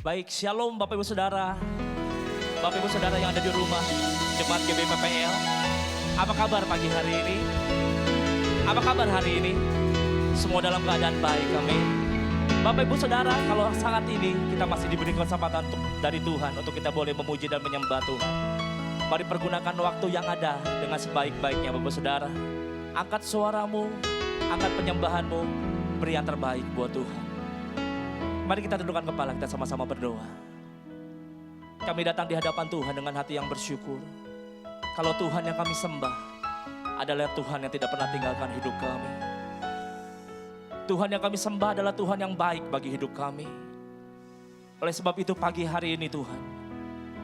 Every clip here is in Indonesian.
Baik, shalom Bapak Ibu Saudara. Bapak Ibu Saudara yang ada di rumah, Jemaat GBPPL. Apa kabar pagi hari ini? Apa kabar hari ini? Semua dalam keadaan baik, amin. Bapak Ibu Saudara, kalau saat ini kita masih diberi kesempatan dari Tuhan untuk kita boleh memuji dan menyembah Tuhan. Mari pergunakan waktu yang ada dengan sebaik-baiknya Bapak Saudara. Angkat suaramu, angkat penyembahanmu, beri yang terbaik buat Tuhan. Mari kita tundukkan kepala, kita sama-sama berdoa. Kami datang di hadapan Tuhan dengan hati yang bersyukur. Kalau Tuhan yang kami sembah adalah Tuhan yang tidak pernah tinggalkan hidup kami. Tuhan yang kami sembah adalah Tuhan yang baik bagi hidup kami. Oleh sebab itu pagi hari ini Tuhan,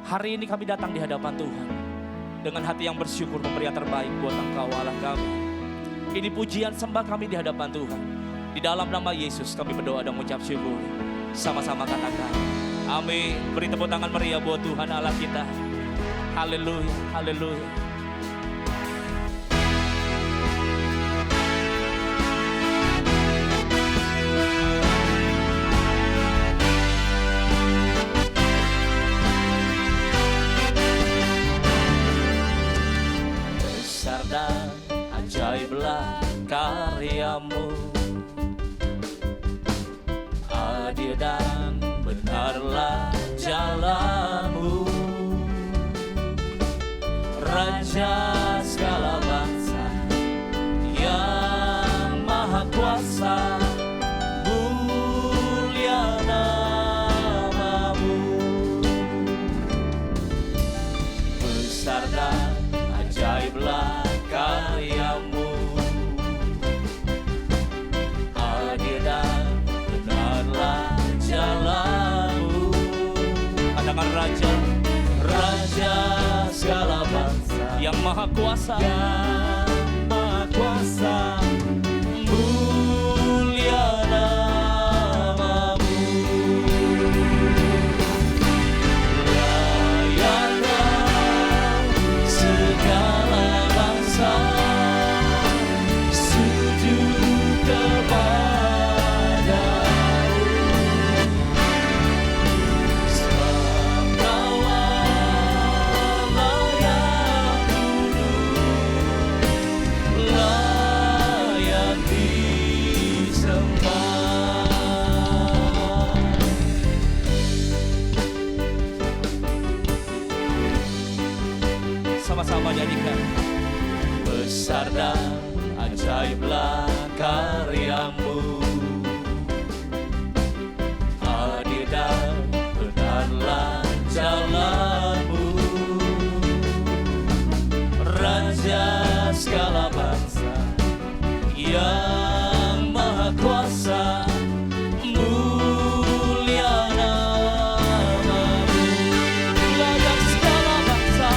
hari ini kami datang di hadapan Tuhan dengan hati yang bersyukur memberi yang terbaik buat Engkau Allah kami. Ini pujian sembah kami di hadapan Tuhan. Di dalam nama Yesus kami berdoa dan mengucap syukur. Sama-sama katakan amin. Beri tepuk tangan meriah buat Tuhan Allah kita. Haleluya, haleluya. Besar dan ajaiblah karyamu, adil dan benarlah jalanmu. Raja segala bangsa yang maha kuasa, mulia namamu. Besar dan ajaiblah karyamu, adil dan benarlah jalanmu. Katakan Raja, Raja segala bangsa yang maha kuasa, mulia namamu. Layaklah segala bangsa sujud kepadamu. Sama-sama nyanyikan. Besar dan ajaiblah karyamu, adil dan benarlah jalanmu. Raja segala bangsa yang maha kuasa, mulia namamu. Layak segala bangsa,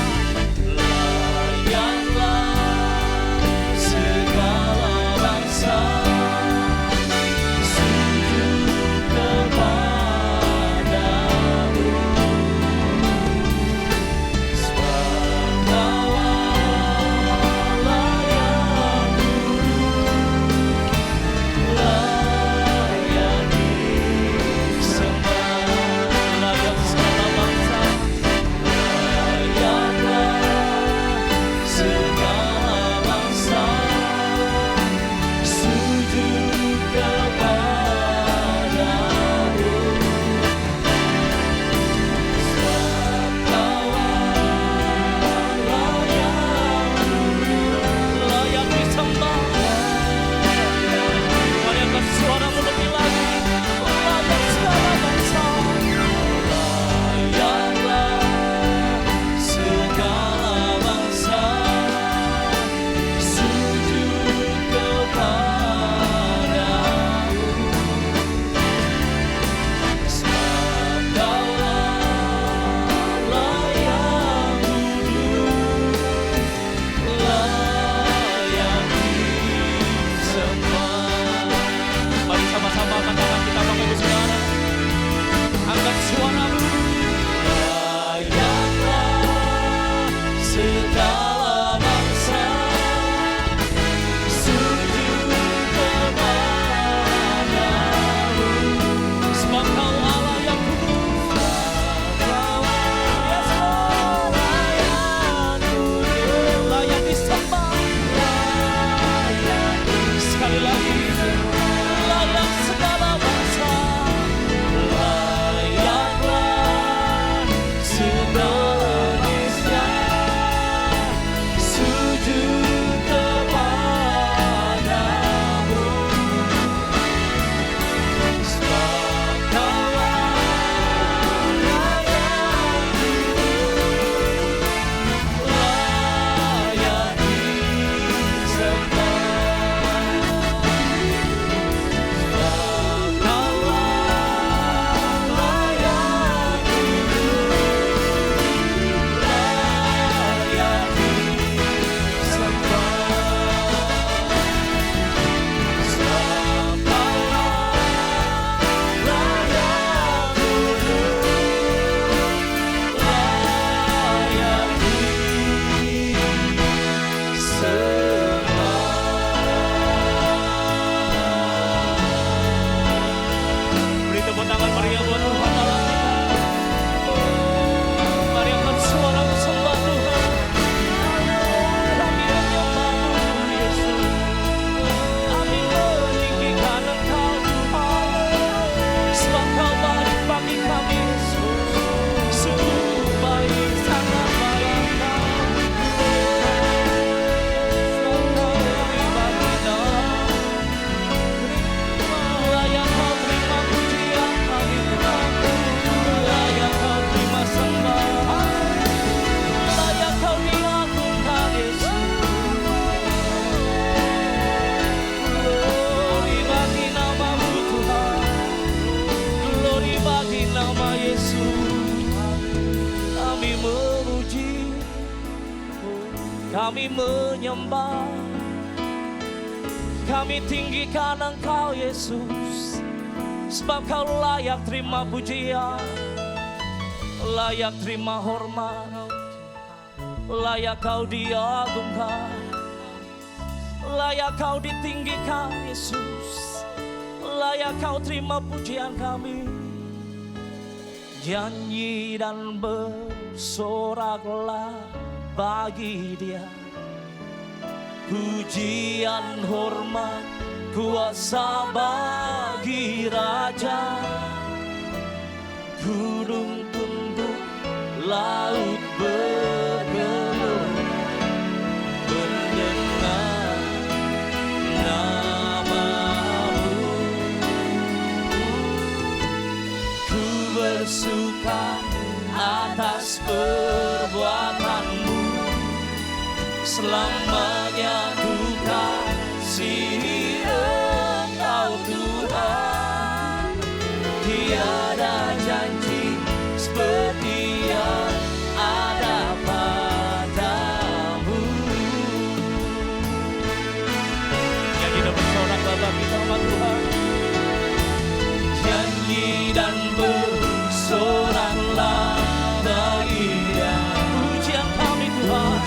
layaklah segala bangsa Kami menyembah, kami tinggikan Engkau Yesus, sebab Kau layak terima pujian, layak terima hormat, layak Kau diagungkan, layak Kau ditinggikan Yesus, layak Kau terima pujian kami. Nyanyi dan bersoraklah bagi Dia, pujian hormat kuasa bagi Raja. Gunung tunduk, laut bergelut, mendengar nama-Mu. Ku bersuka atas perbuatan-Mu, selamanya ku kasihi Engkau Tuhan. Tiada janji seperti yang ada padamu. Nyanyi dan bersorak bagi nama Tuhan. Nyanyi dan bersoraklah bagi Dia, pujian kami Tuhan.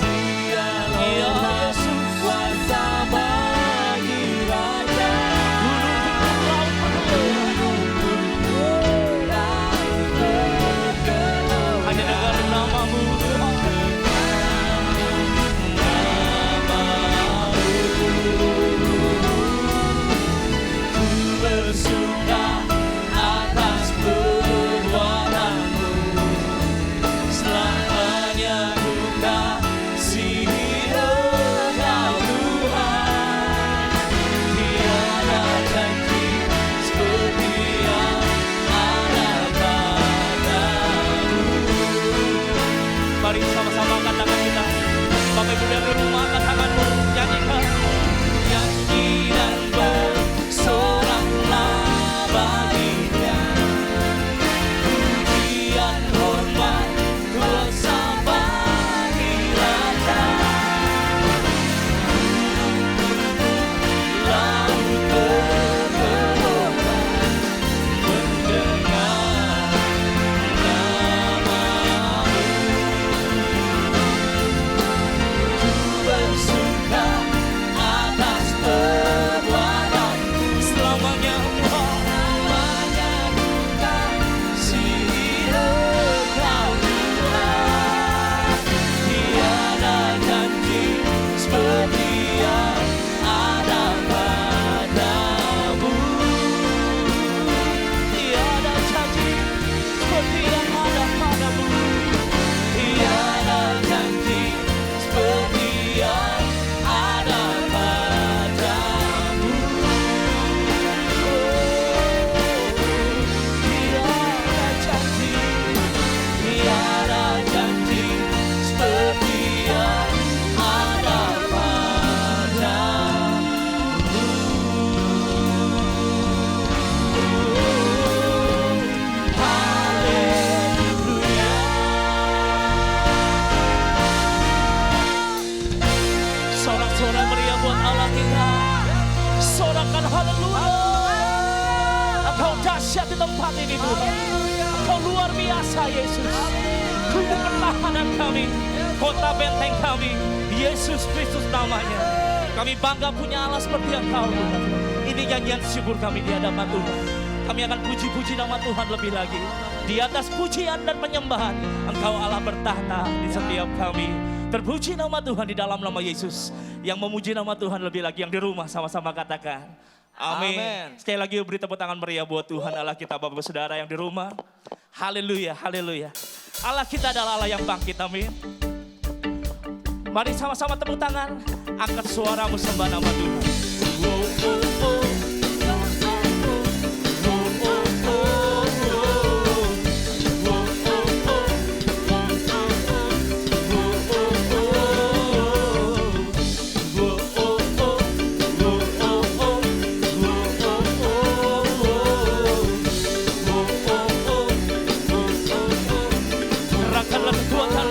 Ya Yesus, kuasa bagi Raja. Gunung tunduk, laut bergelut, hanya dengar nama-Mu Tuhan. Nama-Mu, ku bersuka atas perbuatan-Mu, selamanya ku kasihi Engkau Tuhan. Tiada janji seperti yang ada padamu. Mari sama-sama angkat tangan kita. Bapak Ibu yang di rumah, angkat tanganmu, nyanyikan. Nyanyi dan bersoraklah bagi Dia, pujian hormat kuasa bagi Raja. Laut bergelut, mendengar nama-Mu. Ku bersuka atas perbuatan, selamanya selamanya ku kasihi Engkau Tuhan. Tiada janji seperti yang ada padamu. Tiada janji seperti yang ada padamu. Tiada janji seperti yang ada padamu. Tiada janji, tiada janji seperti yang ada padamu. Haleluya. Sorak-sorai meriah buat Allah kita. Sorakan haleluya. Engkau dahsyat di tempat ini Tuhan. Engkau luar biasa Yesus. Kubu pertahanan kami, kota benteng kami, Yesus Kristus namanya. Kami bangga punya Allah seperti Engkau Tuhan. Ini nyanyian syukur kami di hadapan Tuhan. Kami akan puji-puji nama Tuhan lebih lagi. Di atas pujian dan penyembahan, Engkau Allah bertahta di setiap kami. Terpuji nama Tuhan di dalam nama Yesus. Yang memuji nama Tuhan lebih lagi, yang di rumah sama-sama katakan amin. Sekali lagi beri tepuk tangan meriah buat Tuhan Allah kita, Bapak Saudara yang di rumah. Haleluya, haleluya. Allah kita adalah Allah yang bangkit, amin. Mari sama-sama tepuk tangan, angkat suaramu sembah nama Tuhan. Oh, oh, oh. Gerakkanlah kekuatan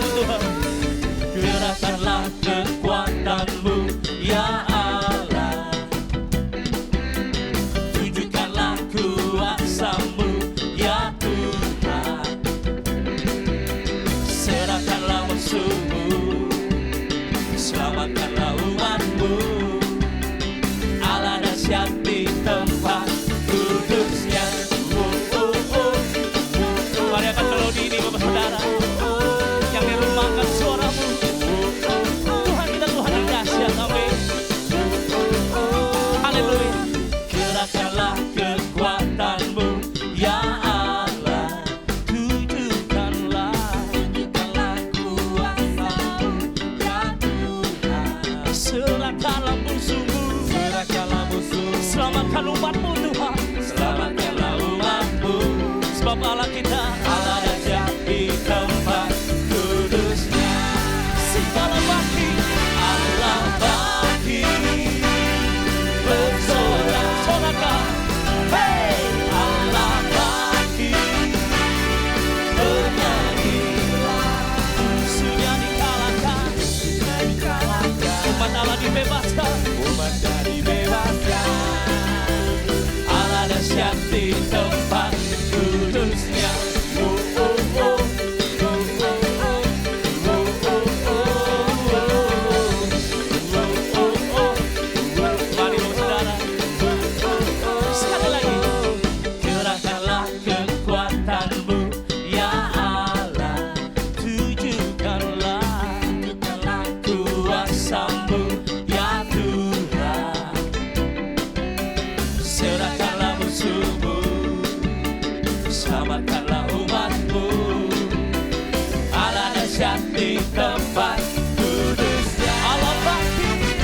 dahsyat di tempat kudusnya. Allah bangkit,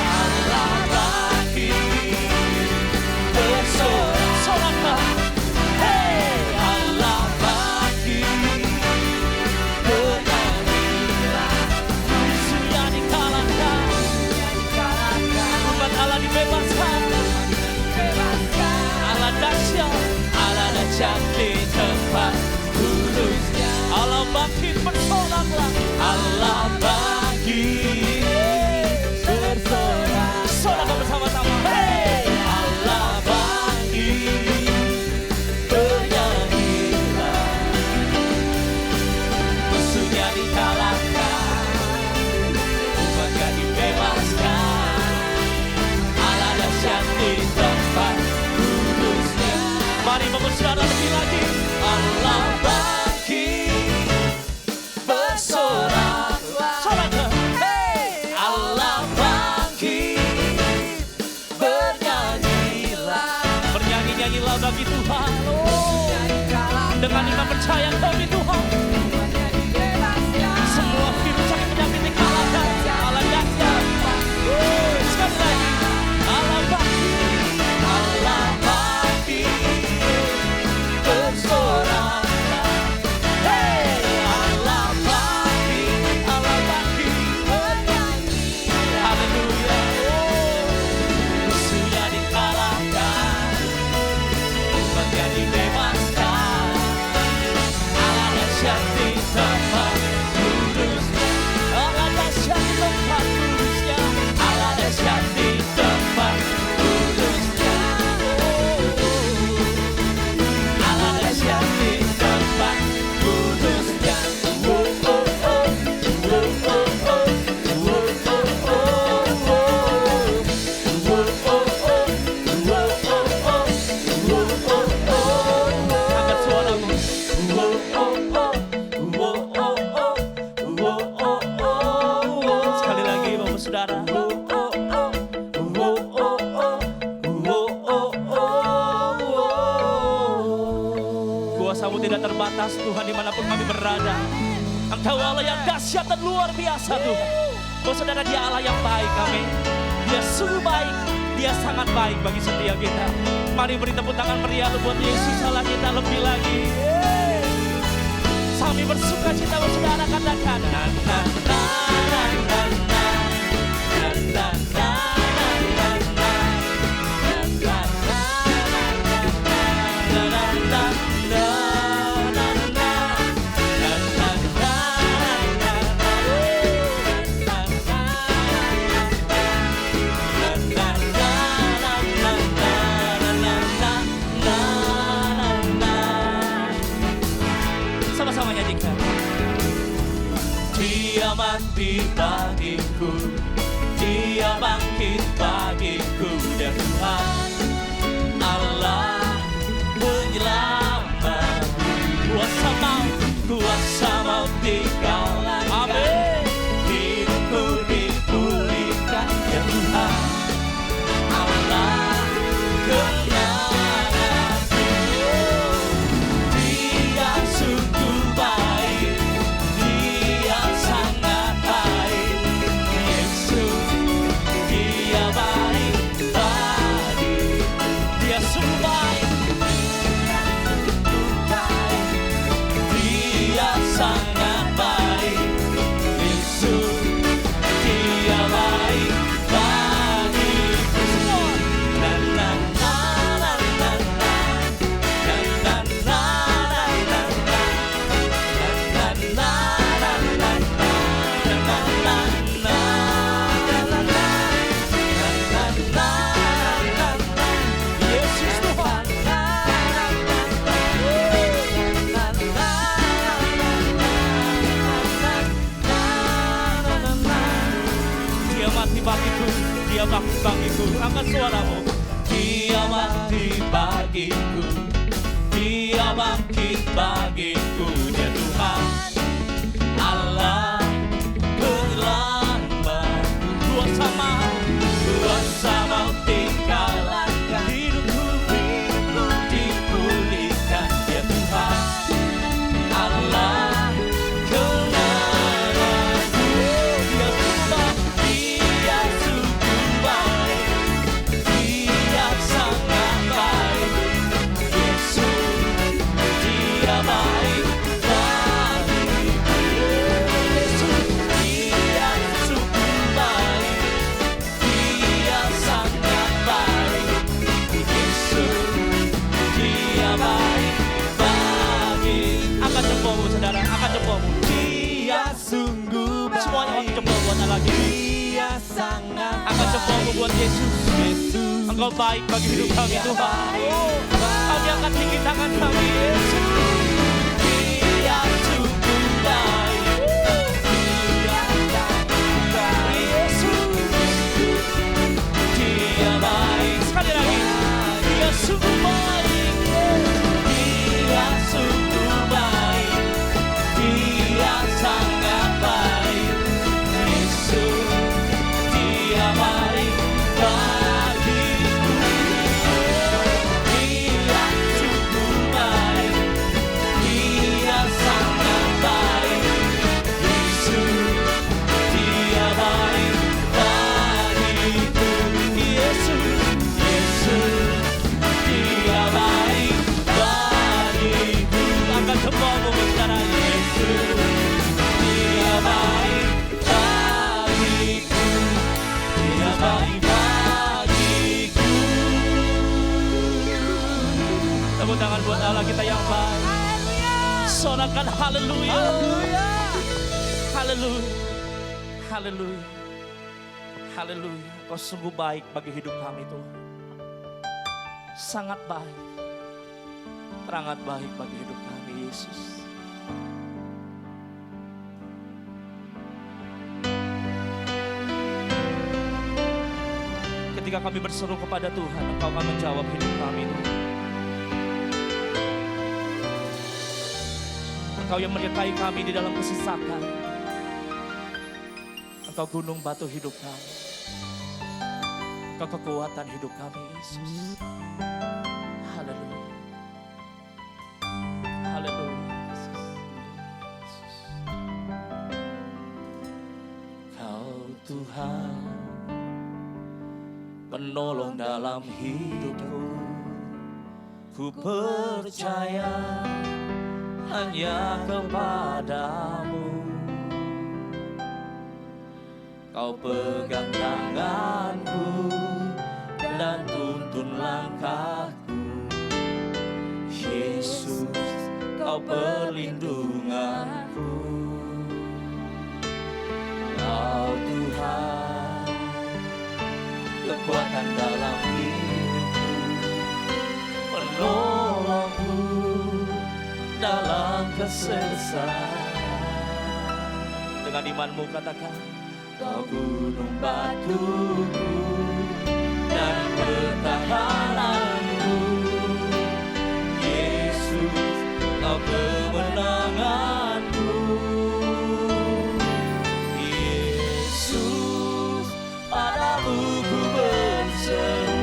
Allah bangkit, bersorak-soraklah. Hey, Allah bangkit, bernyanyilah. Musuhnya dikalahkan, umat Allah dibebaskan. Allah dahsyat di tempat kudusnya. Allah bangkit, bersoraklah. Allah bangkit, bersorak. Sorak bersama-sama. Hey, Allah bangkit, bernyanyilah. Musuhnya dikalahkan, umatnya dibebaskan. Allah dahsyat di tempat kudusnya. Mari saudara lebih lagi. Allah bangkit, bersoraklah. Soraklah. Hey, Allah bangkit, bernyanyilah. Bernyanyi-nyanyilah bagi Tuhan. Oh, dengan iman percaya kami Tuhan. Semua virus sakit penyakit dikalahkan. Allah dahsyat. Sekali lagi. Allah bangkit, Allah bangkit, bersoraklah. Hey, Allah bangkit, Allah bangkit, bernyanyilah. Haleluya. Musuhnya dikalahkan, umatnya dibebaskan. Allah dahsyat di tempat kudusnya. Allah dahsyat di tempat kudusnya. Allah dahsyat di tempat kudusnya. Allah dahsyat di tempat kudusnya. Angkat suaramu. Sekali lagi Bapak Saudara. Kuasamu tidak terbatas Tuhan dimanapun kami berada. Engkau Allah yang dahsyat dan luar biasa Tuhan. Bapak Saudara, Dia Allah yang baik kami. Dia sungguh baik. Dia sangat baik bagi setiap kita. Mari beri tepuk tangan meriah buat Yesus Allah kita lebih lagi. Kami bersuka cita Bapak Saudara, katakan na na na na na na na na na. Sama-sama nyanyikan. Dia mati bagiku, Dia bangkit bagiku, Dia Tuhan Allah penyelamat. Kuasa maut dikalahkan. Amin. Hidupku dipulihkan, Ya Tuhan Allah kemenanganku. Dia sungguh baik, Dia sangat baik. Yesus, Dia baik bagiku. Dia sungguh baik, Dia sangat baik. Yesus, Dia baik bagiku. Semua. Na na na na na na. Na na na na na na. Na na na na na. Na na na na. Na na na na. Yesus Tuhan. Dia mati bagiku, Dia bangkit bagiku. Angkat suaramu. Dia mati bagiku, Dia bangkit bagiku. Dia Tuhan Allah penyelamat. Kuasa maut dikalahkan. Hidupku dipulihkan. Dia Tuhan Allah kemenangan. sungguh baik. Semuanya akan coba buat Allah lagi. Dia sangat Akan coba buat Yesus. Yesus. Engkau baik bagi hidup kami Dia Tuhan. baik, Kami akan tinggi tangan kami Yesus. Dia sungguh baik. Dia sangat baik. Yesus. Dia baik. Sekali lagi. Dia sungguh baik. Dia sungguh baik. Dia sangat baik. Yesus, Dia baik bagiku. Dia sungguh baik. Dia sangat baik. Yesus, Dia baik bagiku. Yesus, Dia baik bagiku. Akan coba saudara. Yesus, Dia baik bagiku. Dia baik bagiku. Tepuk tangan buat Allah kita yang baik. Sorakan haleluya. Haleluya. Haleluya. Haleluya. Kau sungguh baik bagi hidup kami Tuhan. Sangat baik. Sangat baik bagi hidup kami Yesus. Ketika kami berseru kepada Tuhan, Engkau akan menjawab hidup kami Tuhan. Engkau yang menyertai kami di dalam kesesakan. Engkau gunung batu hidup kami. Engkau kekuatan hidup kami Yesus. Haleluya. Haleluya Yesus. Kau Tuhan, penolong dalam hidupku. Ku percaya hanya kepadamu. Kau pegang tanganku dan tuntun langkahku. Yesus, Kau perlindunganku. Kau Tuhan, kekuatan dalam hidupku, penolongku dalam kesesakan. Dengan imanmu katakan, Kau gunung batuku dan pertahananku. Yesus, Kau kemenanganku. Yesus, padamu ku berseru.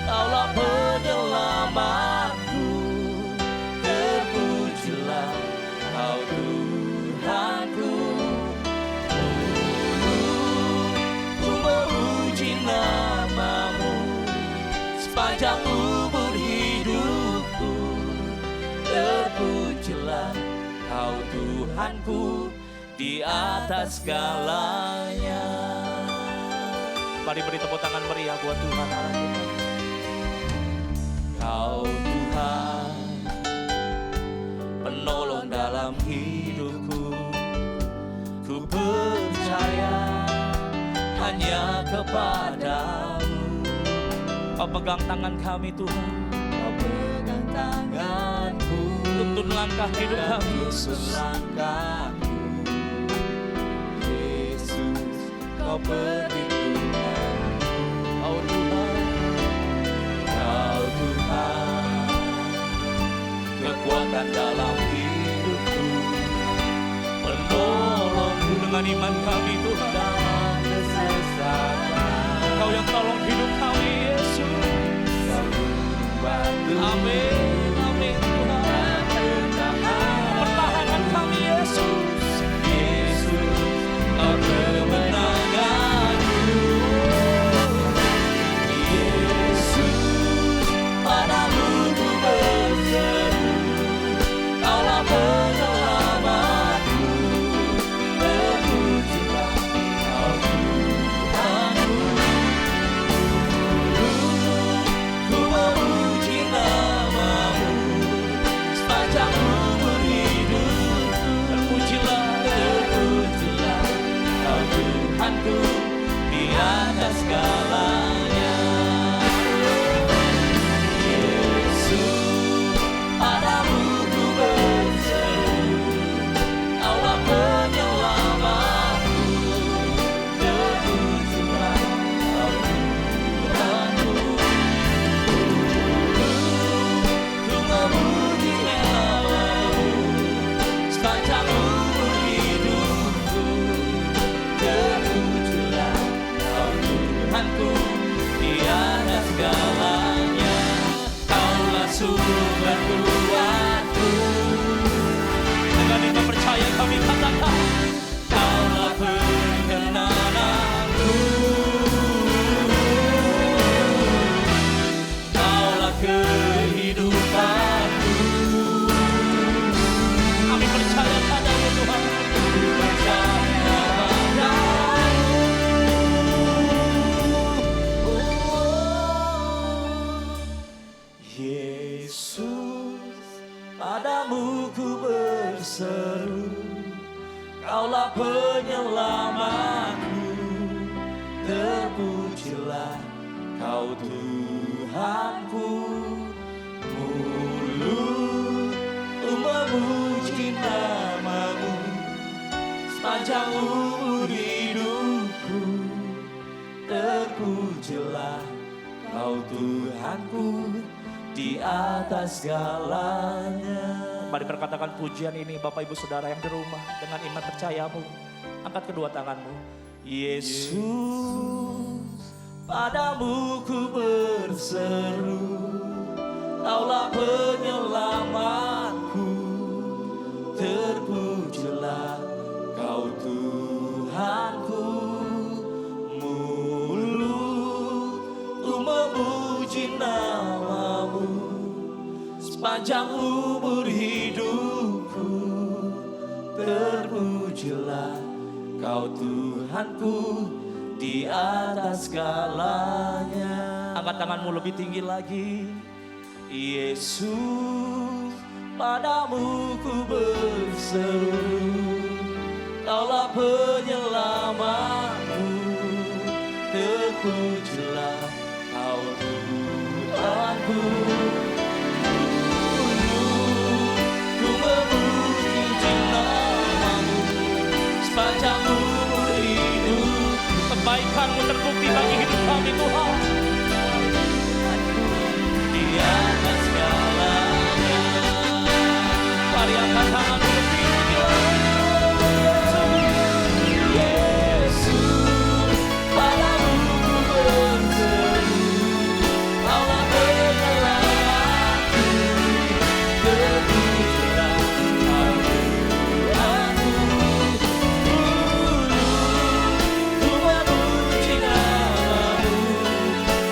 Kaulah penyelamatku. Terpujilah Kau Tuhanku. Ku memuji namamu sepanjang umur hidupku. Terpujilah Kau Tuhanku di atas segalanya. mari beri tepuk tangan meriah buat Tuhan Allah kita. Kau Tuhan, penolong dalam hidupku. Ku percaya hanya kepadamu. Kau pegang tangan kami Tuhan. Kau pegang tanganku, Tuntun langkah hidup kami. tuntun langkahku. Yesus, Kau perlindunganku. Oh Tuhan, Kau Tuhan, kekuatan dalam hidupku, penolongku dengan iman kami Tuhan. dalam kesesakan. Kau yang tolong hidup kami Yesus. Kau gunung batu Amin, amin Tuhan. dan pertahanan. Pertahanan kami Yesus. Yesus, Kau kemenanganku. Yesus, padamu ku berseru. Kaulah penyelamatku. Terpujilah Kau Tuhanku. Ku memuji namamu segalanya. Yesus, padamu ku berseru, Kaulah penyelamatku, terpujilah Kau Tuhanku. Ku memuji namamu sepanjang umur hidupku, terpujilah Kau Tuhanku di atas segalanya. Kaulah sumber kuatku. Dengan iman percaya kami katakan, Kaulah perkenananku, Kaulah kehidupanku. kami percaya padamu Tuhan. Percaya padamu. Yesus, padamu ku berseru, Kaulah penyelamatku, terpujilah Kau Tuhanku. Mulutku memuji namamu sepanjang umur hidupku, terpujilah Kau Tuhanku di atas segalanya. Mari perkatakan pujian ini Bapak Ibu Saudara yang di rumah dengan iman percayamu. Angkat kedua tanganmu. Yesus, padamu ku berseru, Kaulah penyelamatku, terpujilah Kau Tuhanku. Mulutku memuji namamu sepanjang umur hidupku, terpujilah Kau Tuhanku di atas segalanya. Angkat tanganmu lebih tinggi lagi. Yesus, padamu ku berseru, Kaulah penyelamatku, terpujilah Kau Tuhanku. Ku memuji namamu sepanjang umur hidup. Kebaikanmu terbukti bagi hidup kami Tuhan. Di atas segalanya. Mari angkat tanganmu lebih tinggi lagi. Yesus, padamu ku berseru, Kaulah penyelamatku, terpujilah Kau Tuhanku. Ku memuji namamu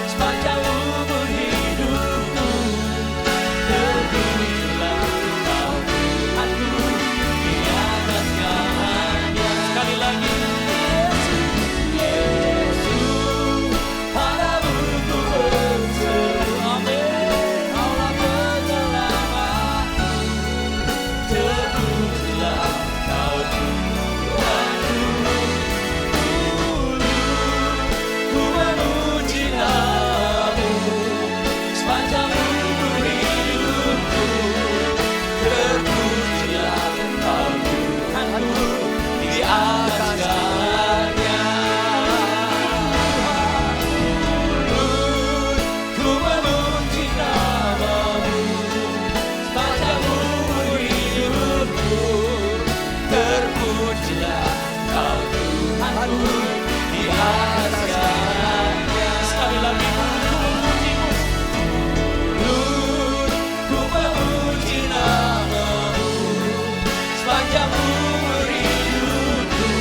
sepanjang umur hidupku, terpujilah Kau Tuhanku di atas segalanya. Sekali lagi. Yesus, padamu ku berseru, Amin. Kaulah penyelamatku, terpujilah Kau Tuhanku. Ku memuji namamu sepanjang umur hidupku, terpujilah Kau Tuhanku di atas segalanya. Ku memuji namamu sepanjang umur hidupku, terpujilah Kau Tuhanku di atas segalanya. Sekali lagi ku memujimu. Ku memuji namamu sepanjang umur hidupku,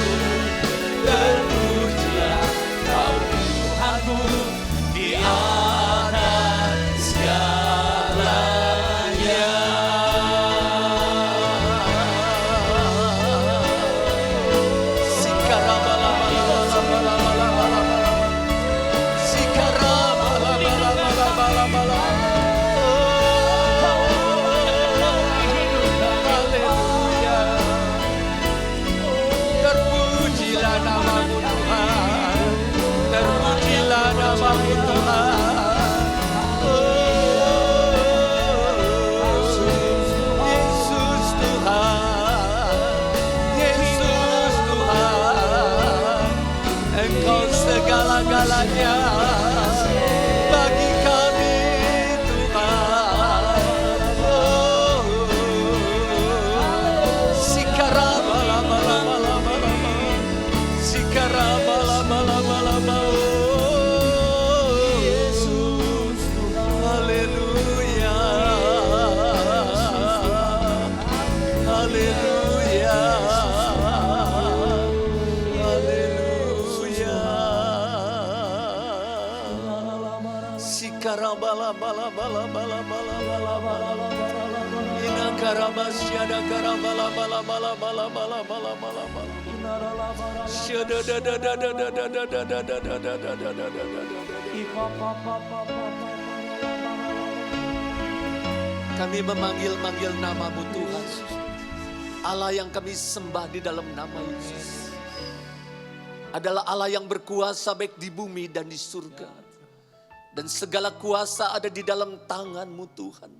terpujilah Kau Tuhanku di atas segalanya. Sikarabalabalabalabalabala. namamu Tuhan. Yesus Tuhan, Yesus Tuhan, Engkau segala-galanya bagi kami Tuhan. Sikarabalabalabalabalaba, sikarabalabalabalabalaba. Yesus Tuhan, haleluya, haleluya, haleluya. Sikarabalabalabalabalaba. Ina karamasyada karabalabalabalabalabalabalabalabalaba. Kami memanggil-manggil namamu Tuhan, Allah yang kami sembah di dalam nama Yesus adalah Allah yang berkuasa baik di bumi dan di surga. Dan segala kuasa ada di dalam tanganmu Tuhan.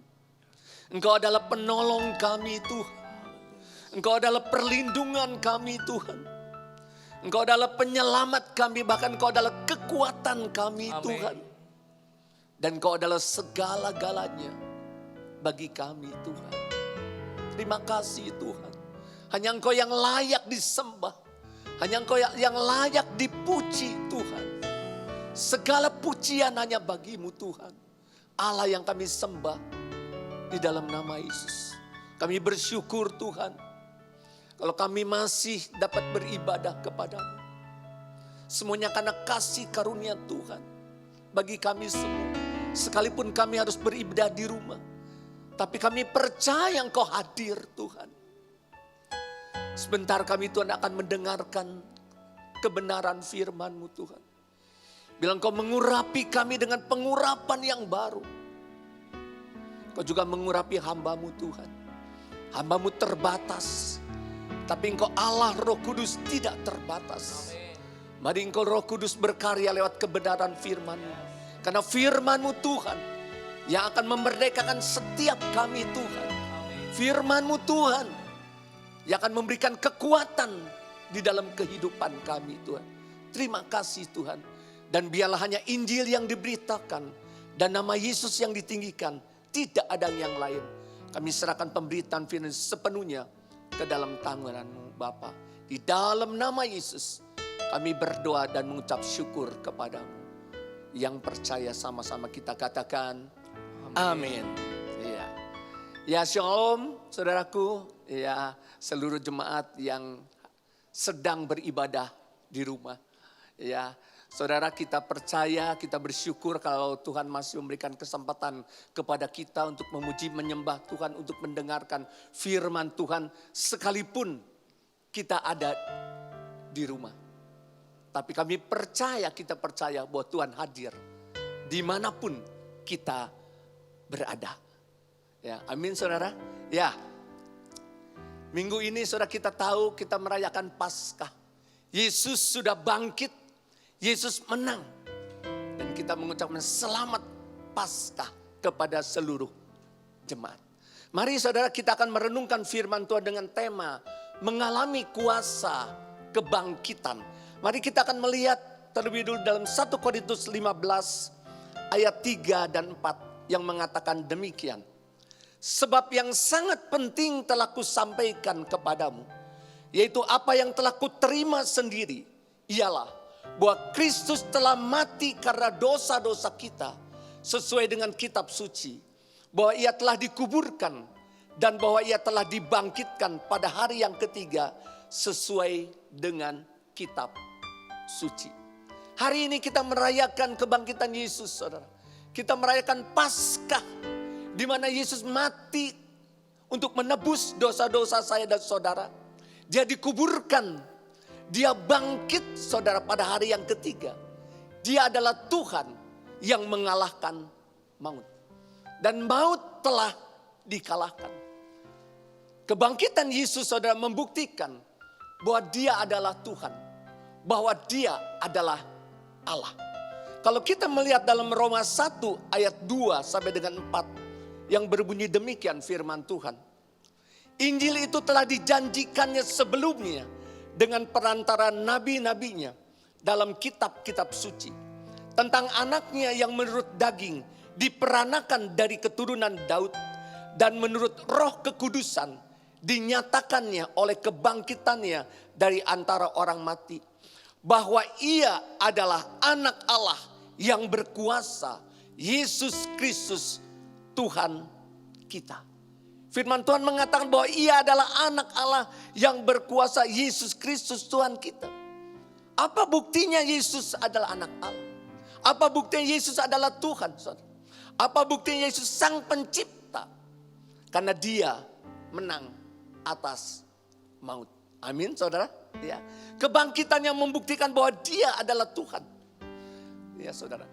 Engkau adalah penolong kami Tuhan. Engkau adalah perlindungan kami Tuhan. Engkau adalah penyelamat kami, bahkan Engkau adalah kekuatan kami Tuhan. Dan Engkau adalah segala-galanya bagi kami Tuhan. Terima kasih Tuhan. Hanya Engkau yang layak disembah. Hanya Engkau yang layak dipuji Tuhan. Segala pujian hanya bagimu Tuhan. Allah yang kami sembah di dalam nama Yesus. Kami bersyukur Tuhan. Kalau kami masih dapat beribadah kepadamu. Semuanya karena kasih karunia Tuhan. Bagi kami semua. Sekalipun kami harus beribadah di rumah. Tapi kami percaya Engkau hadir Tuhan. Sebentar kami Tuhan akan mendengarkan kebenaran firman-Mu Tuhan. Bila Engkau mengurapi kami dengan pengurapan yang baru. Engkau juga mengurapi hamba-Mu Tuhan. Hamba-Mu terbatas. Tapi Engkau Allah Roh Kudus tidak terbatas. Mari Engkau Roh Kudus berkarya lewat kebenaran firman-Mu. Karena firman-Mu Tuhan yang akan memerdekakan setiap kami Tuhan. Firman-Mu Tuhan yang akan memberikan kekuatan di dalam kehidupan kami Tuhan. Terima kasih Tuhan. Dan biarlah hanya Injil yang diberitakan dan nama Yesus yang ditinggikan. Tidak ada yang lain. Kami serahkan pemberitaan firman sepenuhnya ke dalam tangan-Mu Bapa. Di dalam nama Yesus kami berdoa dan mengucap syukur kepadamu. Yang percaya sama-sama kita katakan amin. Ya, ya shalom saudaraku. Ya, seluruh jemaat yang sedang beribadah di rumah. Ya, saudara, kita percaya, kita bersyukur kalau Tuhan masih memberikan kesempatan kepada kita untuk memuji, menyembah Tuhan, untuk mendengarkan firman Tuhan sekalipun kita ada di rumah. Tapi kami percaya, kita percaya bahwa Tuhan hadir dimanapun kita berada. Ya, amin saudara. Ya, minggu ini saudara kita tahu kita merayakan Paskah. Yesus sudah bangkit. Yesus menang. Dan kita mengucapkan selamat Paskah kepada seluruh jemaat. Mari saudara kita akan merenungkan firman Tuhan dengan tema mengalami kuasa kebangkitan. Mari kita akan melihat terlebih dulu dalam 1 Korintus 15 ayat 3 dan 4 yang mengatakan demikian. Sebab yang sangat penting telah kusampaikan kepadamu, yaitu apa yang telah kuterima sendiri, ialah bahwa Kristus telah mati karena dosa-dosa kita sesuai dengan kitab suci. Bahwa ia telah dikuburkan dan bahwa ia telah dibangkitkan pada hari yang ketiga sesuai dengan kitab suci. Hari ini kita merayakan kebangkitan Yesus saudara. Kita merayakan Paskah di mana Yesus mati untuk menebus dosa-dosa saya dan saudara. Dia dikuburkan. Dia bangkit saudara pada hari yang ketiga. Dia adalah Tuhan yang mengalahkan maut. Dan maut telah dikalahkan. Kebangkitan Yesus saudara membuktikan bahwa dia adalah Tuhan. Bahwa dia adalah Allah. Kalau kita melihat dalam Roma 1 ayat 2 sampai dengan 4 yang berbunyi demikian firman Tuhan. Injil itu telah dijanjikannya sebelumnya dengan perantara nabi-nabinya dalam kitab-kitab suci. Tentang anaknya yang menurut daging diperanakan dari keturunan Daud dan menurut roh kekudusan dinyatakannya oleh kebangkitannya dari antara orang mati. Bahwa ia adalah anak Allah yang berkuasa, Yesus Kristus Tuhan kita. Firman Tuhan mengatakan bahwa ia adalah anak Allah yang berkuasa, Yesus Kristus Tuhan kita. Apa buktinya Yesus adalah anak Allah? Apa buktinya Yesus adalah Tuhan? Saudara? Apa buktinya Yesus sang pencipta? Karena dia menang atas maut. Amin saudara. Ya. Kebangkitan yang membuktikan bahwa dia adalah Tuhan. Ya saudara.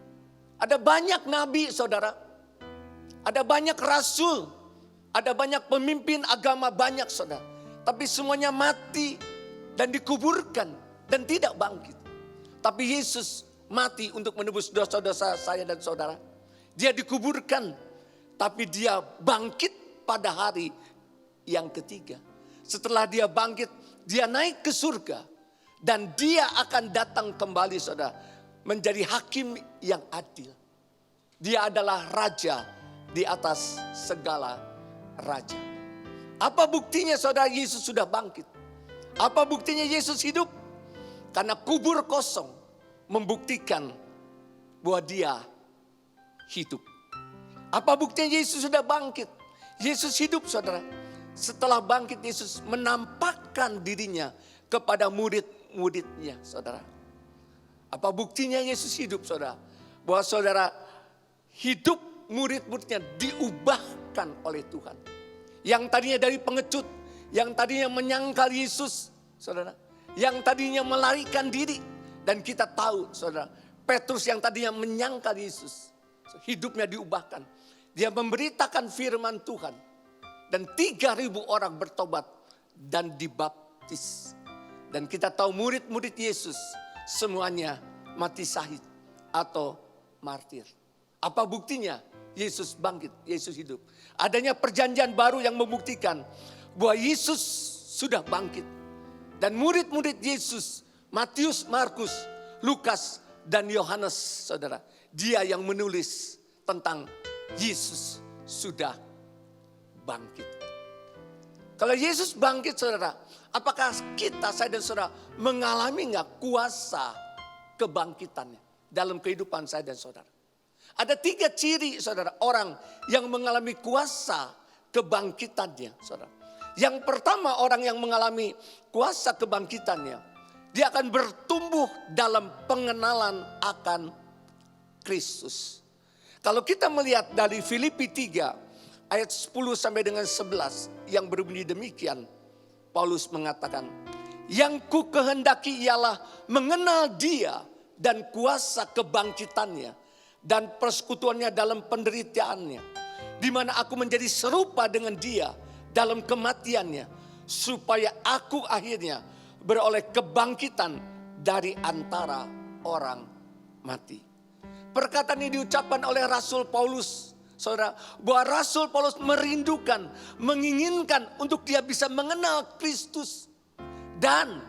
Ada banyak nabi saudara. Ada banyak rasul. Ada banyak pemimpin agama banyak saudara. Tapi semuanya mati dan dikuburkan dan tidak bangkit. Tapi Yesus mati untuk menebus dosa-dosa saya dan saudara. Dia dikuburkan. Tapi dia bangkit pada hari yang ketiga. Setelah dia bangkit, dia naik ke surga. Dan dia akan datang kembali saudara. Menjadi hakim yang adil. Dia adalah raja di atas segala raja. Apa buktinya saudara Yesus sudah bangkit? Apa buktinya Yesus hidup? Karena kubur kosong membuktikan bahwa dia hidup. Apa buktinya Yesus sudah bangkit? Yesus hidup saudara. Setelah bangkit Yesus menampakkan dirinya kepada murid-muridnya saudara. Apa buktinya Yesus hidup saudara? Bahwa saudara hidup murid-muridnya diubahkan oleh Tuhan. Yang tadinya dari pengecut, yang tadinya menyangkal Yesus saudara. Yang tadinya melarikan diri. Dan kita tahu saudara, Petrus yang tadinya menyangkal Yesus, hidupnya diubahkan. Dia memberitakan firman Tuhan. Dan 3.000 orang bertobat dan dibaptis. Dan kita tahu murid-murid Yesus semuanya mati syahid atau martir. Apa buktinya? Yesus bangkit, Yesus hidup. Adanya perjanjian baru yang membuktikan bahwa Yesus sudah bangkit. Dan murid-murid Yesus, Matius, Markus, Lukas, dan Yohanes saudara. Dia yang menulis tentang Yesus sudah bangkit. Kalau Yesus bangkit saudara, apakah kita, saya dan saudara mengalami nggak kuasa kebangkitannya dalam kehidupan saya dan saudara? Ada 3 ciri saudara orang yang mengalami kuasa kebangkitannya saudara. Yang pertama orang yang mengalami kuasa kebangkitannya, dia akan bertumbuh dalam pengenalan akan Kristus. Kalau kita melihat dari Filipi 3 ayat 10 sampai dengan 11 yang berbunyi demikian. Paulus mengatakan, yang ku kehendaki ialah mengenal dia dan kuasa kebangkitannya dan persekutuannya dalam penderitaannya. Di mana aku menjadi serupa dengan dia dalam kematiannya. Supaya aku akhirnya beroleh kebangkitan dari antara orang mati. Perkataan ini diucapkan oleh Rasul Paulus. Saudara, bahwa Rasul Paulus merindukan, menginginkan untuk dia bisa mengenal Kristus. Dan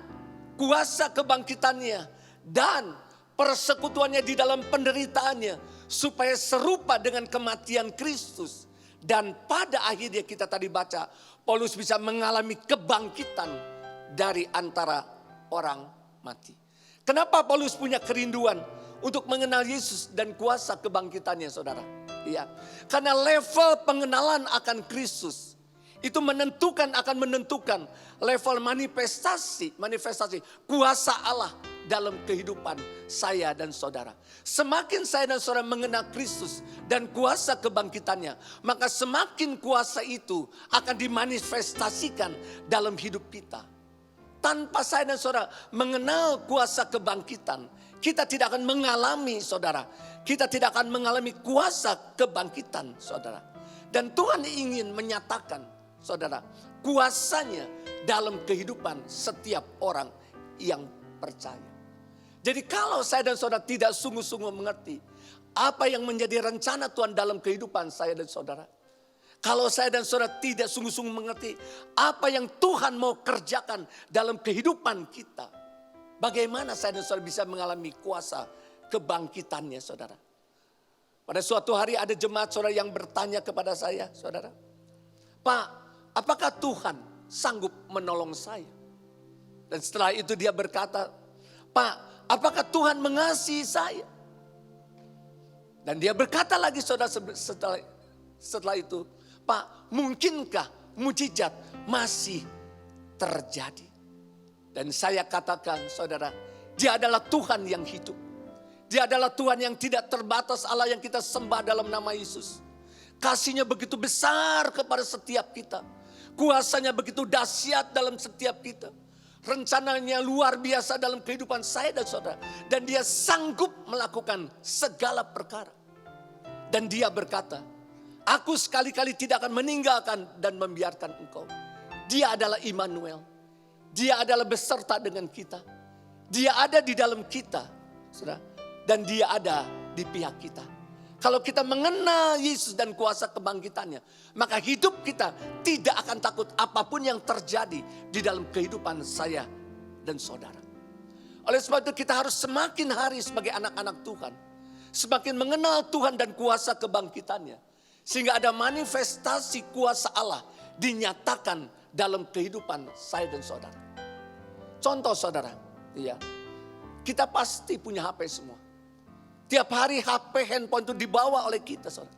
kuasa kebangkitannya. Dan persekutuannya di dalam penderitaannya. Supaya serupa dengan kematian Kristus. Dan pada akhirnya kita tadi baca, Paulus bisa mengalami kebangkitan dari antara orang mati. Kenapa Paulus punya kerinduan untuk mengenal Yesus dan kuasa kebangkitannya saudara? Ya, karena level pengenalan akan Kristus itu akan menentukan level manifestasi kuasa Allah dalam kehidupan saya dan saudara. Semakin saya dan saudara mengenal Kristus dan kuasa kebangkitannya, maka semakin kuasa itu akan dimanifestasikan dalam hidup kita. Tanpa saya dan saudara mengenal kuasa kebangkitan, kita tidak akan mengalami saudara. Kita tidak akan mengalami kuasa kebangkitan saudara. Dan Tuhan ingin menyatakan saudara kuasanya dalam kehidupan setiap orang yang percaya. Jadi kalau saya dan saudara tidak sungguh-sungguh mengerti apa yang menjadi rencana Tuhan dalam kehidupan saya dan saudara. Kalau saya dan saudara tidak sungguh-sungguh mengerti apa yang Tuhan mau kerjakan dalam kehidupan kita. Bagaimana saya dan saudara bisa mengalami kuasa kebangkitannya saudara. Pada suatu hari ada jemaat saudara yang bertanya kepada saya saudara. Pak, apakah Tuhan sanggup menolong saya? Dan setelah itu dia berkata, Pak, apakah Tuhan mengasihi saya? Dan dia berkata lagi saudara setelah itu, Pak, mungkinkah mujizat masih terjadi? Dan saya katakan saudara, dia adalah Tuhan yang hidup. Dia adalah Tuhan yang tidak terbatas, Allah yang kita sembah dalam nama Yesus. Kasihnya begitu besar kepada setiap kita. Kuasanya begitu dahsyat dalam setiap kita. Rencananya luar biasa dalam kehidupan saya dan saudara. Dan dia sanggup melakukan segala perkara. Dan dia berkata, aku sekali-kali tidak akan meninggalkan dan membiarkan engkau. Dia adalah Immanuel. Dia adalah beserta dengan kita. Dia ada di dalam kita. Saudara. Dan dia ada di pihak kita. Kalau kita mengenal Yesus dan kuasa kebangkitannya, maka hidup kita tidak akan takut apapun yang terjadi di dalam kehidupan saya dan saudara. Oleh sebab itu kita harus semakin hari sebagai anak-anak Tuhan, semakin mengenal Tuhan dan kuasa kebangkitannya. Sehingga ada manifestasi kuasa Allah dinyatakan dalam kehidupan saya dan saudara. Contoh saudara, ya, kita pasti punya HP semua. Tiap hari HP, handphone itu dibawa oleh kita saudara.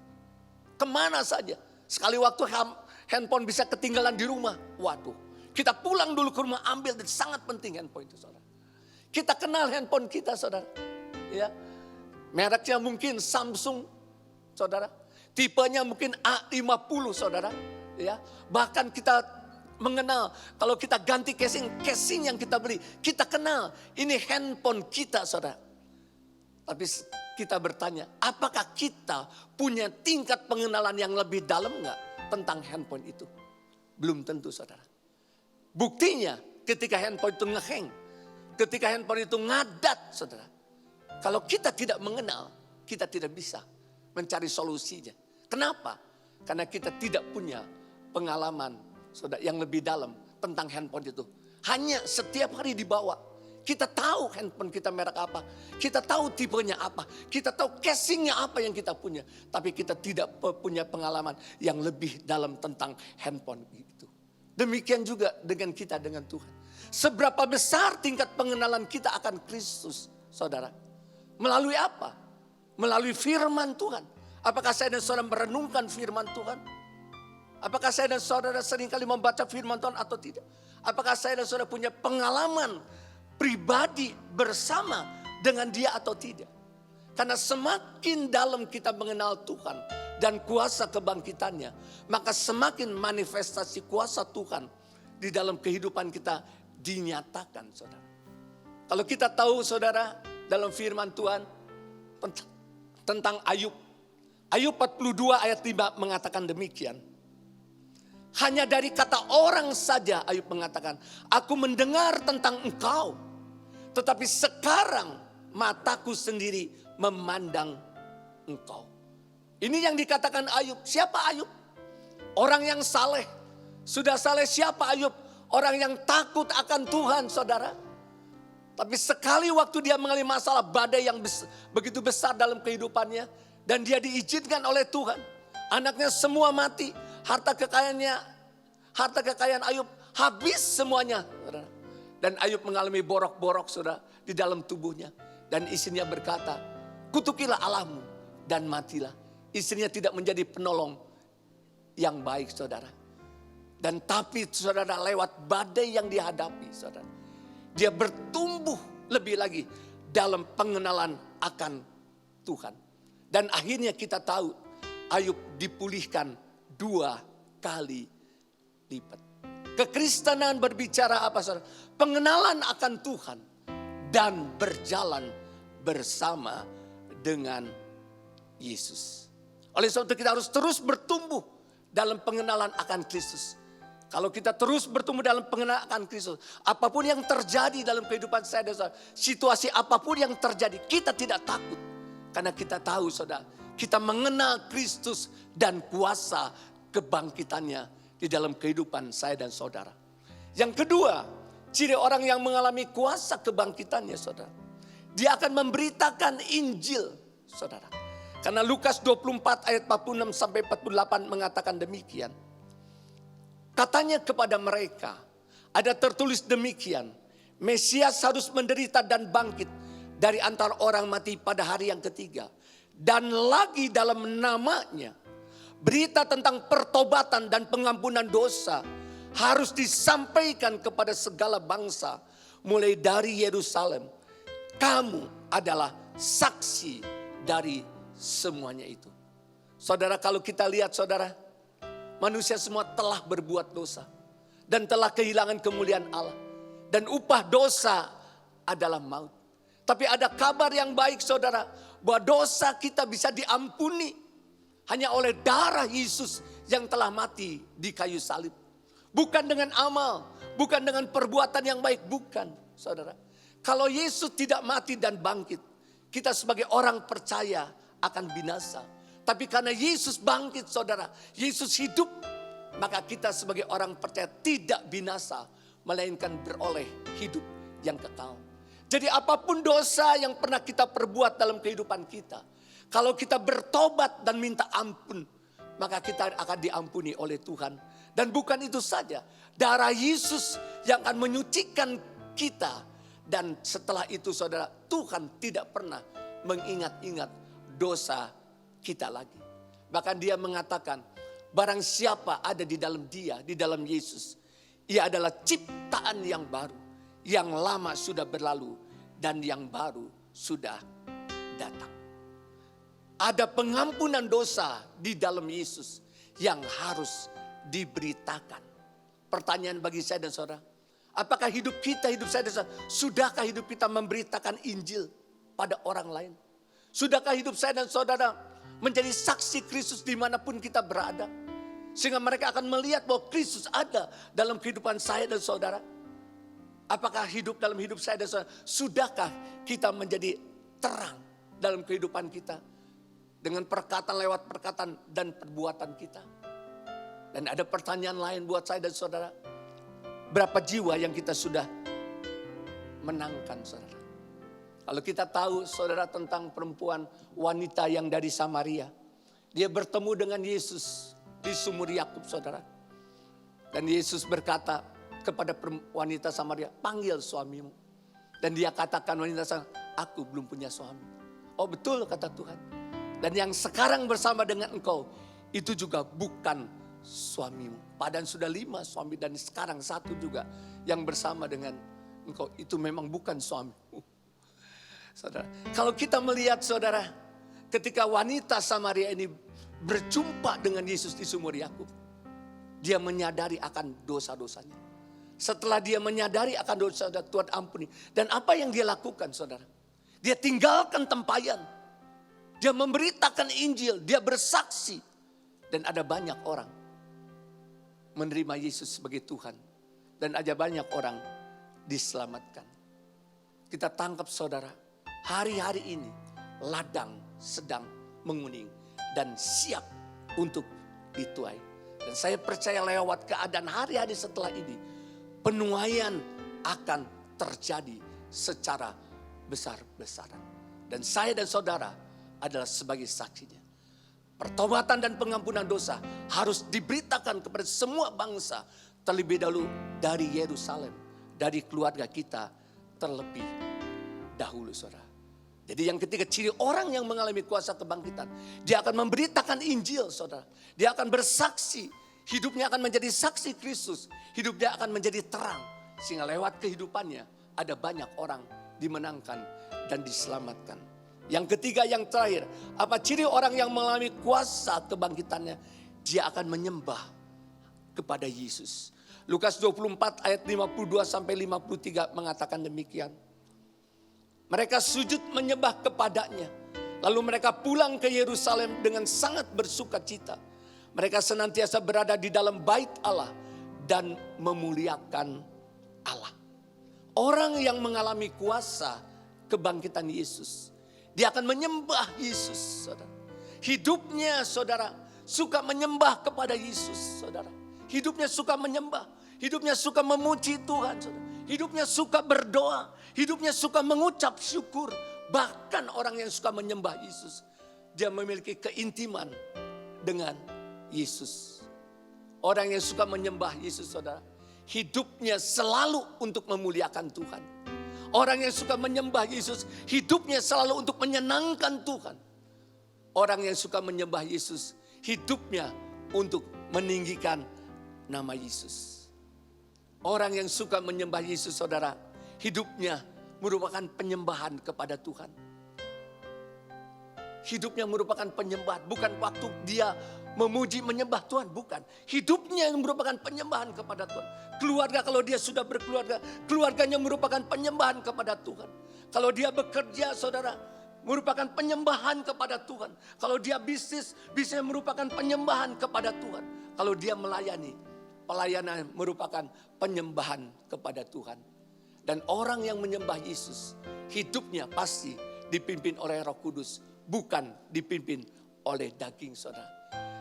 Kemana saja. Sekali waktu handphone bisa ketinggalan di rumah. Waduh, kita pulang dulu ke rumah ambil, dan sangat penting handphone itu saudara. Kita kenal handphone kita saudara. Ya, mereknya mungkin Samsung saudara. Tipenya mungkin A50 saudara. Ya, bahkan kita mengenal kalau kita ganti casing yang kita beli. Kita kenal ini handphone kita saudara. Tapi kita bertanya, apakah kita punya tingkat pengenalan yang lebih dalam enggak tentang handphone itu? Belum tentu saudara. Buktinya ketika handphone itu ngeheng, ketika handphone itu ngadat saudara. Kalau kita tidak mengenal, kita tidak bisa mencari solusinya. Kenapa? Karena kita tidak punya pengalaman saudara yang lebih dalam tentang handphone itu. Hanya setiap hari dibawa. Kita tahu handphone kita merek apa. Kita tahu tipenya apa. Kita tahu casingnya apa yang kita punya. Tapi kita tidak punya pengalaman yang lebih dalam tentang handphone itu. Demikian juga dengan kita dengan Tuhan. Seberapa besar tingkat pengenalan kita akan Kristus saudara. Melalui apa? Melalui firman Tuhan. Apakah saya dan saudara merenungkan firman Tuhan? Apakah saya dan saudara seringkali membaca firman Tuhan atau tidak? Apakah saya dan saudara punya pengalaman pribadi bersama dengan dia atau tidak. Karena semakin dalam kita mengenal Tuhan dan kuasa kebangkitannya, maka semakin manifestasi kuasa Tuhan di dalam kehidupan kita dinyatakan saudara. Kalau kita tahu saudara dalam firman Tuhan tentang Ayub. Ayub 42 ayat 5 mengatakan demikian. Hanya dari kata orang saja Ayub mengatakan, aku mendengar tentang engkau. Tetapi sekarang mataku sendiri memandang engkau. Ini yang dikatakan Ayub. Siapa Ayub? Orang yang saleh. Sudah saleh siapa Ayub? Orang yang takut akan Tuhan saudara. Tapi sekali waktu dia mengalami masalah badai yang begitu besar dalam kehidupannya. Dan dia diizinkan oleh Tuhan. Anaknya semua mati. Harta kekayaan Ayub habis semuanya. Saudara. Dan Ayub mengalami borok-borok saudara di dalam tubuhnya. Dan istrinya berkata, kutukilah Allahmu dan matilah. Istrinya tidak menjadi penolong yang baik saudara. Dan tapi saudara lewat badai yang dihadapi saudara. Dia bertumbuh lebih lagi dalam pengenalan akan Tuhan. Dan akhirnya kita tahu Ayub dipulihkan 2 kali lipat. Kekristenan berbicara apa saudara? Pengenalan akan Tuhan dan berjalan bersama dengan Yesus. Oleh sebab itu kita harus terus bertumbuh dalam pengenalan akan Kristus. Kalau kita terus bertumbuh dalam pengenalan Kristus, apapun yang terjadi dalam kehidupan saya dan saudara, situasi apapun yang terjadi, kita tidak takut. Karena kita tahu saudara, kita mengenal Kristus dan kuasa kebangkitannya di dalam kehidupan saya dan saudara. Yang kedua, ciri orang yang mengalami kuasa kebangkitannya saudara, dia akan memberitakan Injil saudara. Karena Lukas 24 ayat 46 sampai 48 mengatakan demikian. Katanya kepada mereka, ada tertulis demikian, Mesias harus menderita dan bangkit dari antara orang mati pada hari yang ketiga. Dan lagi dalam namanya, berita tentang pertobatan dan pengampunan dosa harus disampaikan kepada segala bangsa, mulai dari Yerusalem. Kamu adalah saksi dari semuanya itu. Saudara, kalau kita lihat saudara, manusia semua telah berbuat dosa dan telah kehilangan kemuliaan Allah. Dan upah dosa adalah maut. Tapi ada kabar yang baik saudara, bahwa dosa kita bisa diampuni hanya oleh darah Yesus yang telah mati di kayu salib. Bukan dengan amal, bukan dengan perbuatan yang baik, bukan saudara. Kalau Yesus tidak mati dan bangkit, kita sebagai orang percaya akan binasa. Tapi karena Yesus bangkit saudara, Yesus hidup, maka kita sebagai orang percaya tidak binasa, melainkan beroleh hidup yang kekal. Jadi apapun dosa yang pernah kita perbuat dalam kehidupan kita, kalau kita bertobat dan minta ampun, maka kita akan diampuni oleh Tuhan. Dan bukan itu saja, darah Yesus yang akan menyucikan kita. Dan setelah itu saudara, Tuhan tidak pernah mengingat-ingat dosa kita lagi. Bahkan dia mengatakan, barang siapa ada di dalam dia, di dalam Yesus, ia adalah ciptaan yang baru. Yang lama sudah berlalu dan yang baru sudah datang. Ada pengampunan dosa di dalam Yesus yang harus diberitakan. Pertanyaan bagi saya dan saudara, apakah hidup kita, hidup saya dan saudara, sudahkah hidup kita memberitakan Injil pada orang lain? Sudahkah hidup saya dan saudara menjadi saksi Kristus dimanapun kita berada? Sehingga mereka akan melihat bahwa Kristus ada dalam kehidupan saya dan saudara. Apakah hidup dalam hidup saya dan saudara, sudahkah kita menjadi terang dalam kehidupan kita? Dengan perkataan, lewat perkataan dan perbuatan kita. Dan ada pertanyaan lain buat saya dan saudara. Berapa jiwa yang kita sudah menangkan saudara? Kalau kita tahu saudara tentang perempuan wanita yang dari Samaria. Dia bertemu dengan Yesus di sumur Yakub saudara. Dan Yesus berkata kepada wanita Samaria, panggil suamimu. Dan dia katakan wanita Samaria, aku belum punya suami. Oh betul kata Tuhan. Dan yang sekarang bersama dengan engkau, itu juga bukan suamimu. Padahal sudah 5 suami dan sekarang 1 juga yang bersama dengan engkau. Itu memang bukan suamimu. Saudara, kalau kita melihat saudara, ketika wanita Samaria ini berjumpa dengan Yesus di sumur Yakub, dia menyadari akan dosa-dosanya. Setelah dia menyadari akan dosa, Tuhan ampuni. Dan apa yang dia lakukan saudara? Dia tinggalkan tempayan. Dia memberitakan Injil, dia bersaksi. Dan ada banyak orang menerima Yesus sebagai Tuhan. Dan ada banyak orang diselamatkan. Kita tangkap saudara, hari-hari ini ladang sedang menguning dan siap untuk dituai. Dan saya percaya lewat keadaan hari-hari setelah ini, penuaian akan terjadi secara besar-besaran. Dan saya dan saudara adalah sebagai saksinya. Pertobatan dan pengampunan dosa harus diberitakan kepada semua bangsa. Terlebih dahulu dari Yerusalem, dari keluarga kita terlebih dahulu saudara. Jadi yang ketiga, ciri orang yang mengalami kuasa kebangkitan, dia akan memberitakan Injil saudara. Dia akan bersaksi, hidupnya akan menjadi saksi Kristus. Hidupnya akan menjadi terang. Sehingga lewat kehidupannya ada banyak orang dimenangkan dan diselamatkan. Yang ketiga, yang terakhir, apa ciri orang yang mengalami kuasa kebangkitannya? Dia akan menyembah kepada Yesus. Lukas 24 ayat 52 sampai 53 mengatakan demikian. Mereka sujud menyembah kepadanya. Lalu mereka pulang ke Yerusalem dengan sangat bersuka cita. Mereka senantiasa berada di dalam bait Allah dan memuliakan Allah. Orang yang mengalami kuasa kebangkitan Yesus, dia akan menyembah Yesus, saudara. Hidupnya, saudara, suka menyembah kepada Yesus, saudara. Hidupnya suka menyembah, hidupnya suka memuji Tuhan, saudara. Hidupnya suka berdoa, hidupnya suka mengucap syukur. Bahkan orang yang suka menyembah Yesus, dia memiliki keintiman dengan Yesus. Orang yang suka menyembah Yesus, saudara, hidupnya selalu untuk memuliakan Tuhan. Orang yang suka menyembah Yesus, hidupnya selalu untuk menyenangkan Tuhan. Orang yang suka menyembah Yesus, hidupnya untuk meninggikan nama Yesus. Orang yang suka menyembah Yesus, saudara, hidupnya merupakan penyembahan kepada Tuhan. Hidupnya merupakan penyembahan, bukan waktu dia memuji menyembah Tuhan, bukan. Hidupnya yang merupakan penyembahan kepada Tuhan. Keluarga, kalau dia sudah berkeluarga, keluarganya merupakan penyembahan kepada Tuhan. Kalau dia bekerja, saudara, merupakan penyembahan kepada Tuhan. Kalau dia bisnis, bisnisnya merupakan penyembahan kepada Tuhan. Kalau dia melayani, pelayanan merupakan penyembahan kepada Tuhan. Dan orang yang menyembah Yesus, hidupnya pasti dipimpin oleh Roh Kudus, bukan dipimpin oleh daging, saudara.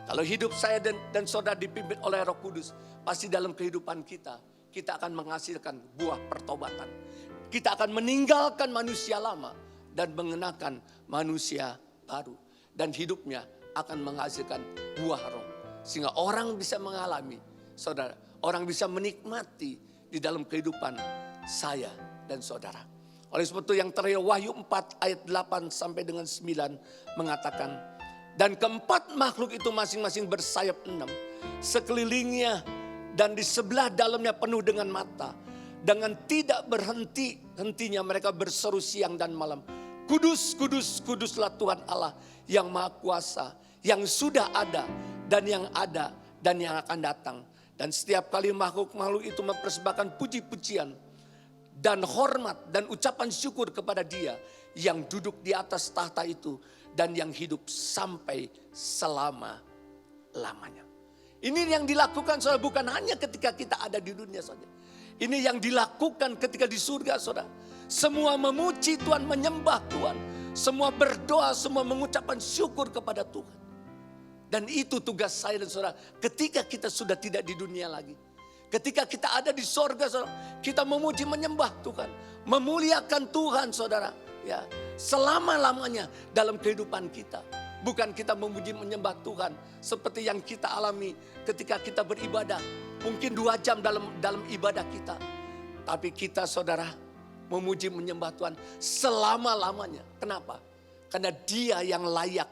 Kalau hidup saya dan saudara dipimpin oleh Roh Kudus, pasti dalam kehidupan kita akan menghasilkan buah pertobatan. Kita akan meninggalkan manusia lama dan mengenakan manusia baru. Dan hidupnya akan menghasilkan buah roh. Sehingga orang bisa mengalami, saudara, orang bisa menikmati di dalam kehidupan saya dan saudara. Oleh sebab itu yang terakhir Wahyu 4 ayat 8 sampai dengan 9 mengatakan, dan keempat makhluk itu masing-masing bersayap 6. Sekelilingnya dan di sebelah dalamnya penuh dengan mata. Dengan tidak berhenti-hentinya mereka berseru siang dan malam. Kudus, kudus, kuduslah Tuhan Allah yang Maha Kuasa. Yang sudah ada dan yang akan datang. Dan setiap kali makhluk-makhluk itu mempersembahkan puji-pujian dan hormat dan ucapan syukur kepada Dia yang duduk di atas tahta itu dan yang hidup sampai selama-lamanya. Ini yang dilakukan, saudara, bukan hanya ketika kita ada di dunia saja. Ini yang dilakukan ketika di surga, saudara. Semua memuji Tuhan, menyembah Tuhan. Semua berdoa, semua mengucapkan syukur kepada Tuhan. Dan itu tugas saya dan saudara ketika kita sudah tidak di dunia lagi. Ketika kita ada di sorga, saudara, kita memuji menyembah Tuhan. Memuliakan Tuhan, saudara. Ya, selama-lamanya dalam kehidupan kita. Bukan kita memuji menyembah Tuhan seperti yang kita alami ketika kita beribadah. Mungkin 2 jam dalam ibadah kita. Tapi kita, saudara, memuji menyembah Tuhan selama-lamanya. Kenapa? Karena Dia yang layak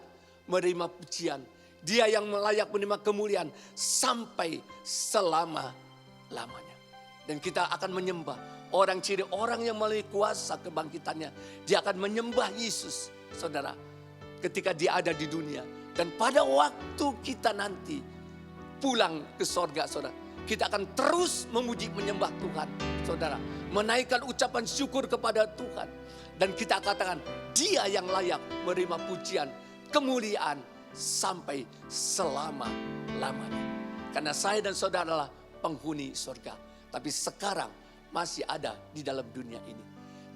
menerima pujian. Dia yang layak menerima kemuliaan sampai selama-lamanya. Dan kita akan menyembah. Ciri orang yang melalui kuasa kebangkitannya, dia akan menyembah Yesus, saudara, ketika dia ada di dunia. Dan pada waktu kita nanti pulang ke sorga, saudara, kita akan terus memuji menyembah Tuhan, saudara. Menaikkan ucapan syukur kepada Tuhan. Dan kita katakan, Dia yang layak menerima pujian, kemuliaan sampai selama-lamanya. Karena saya dan saudara adalah penghuni sorga. Tapi sekarang masih ada di dalam dunia ini.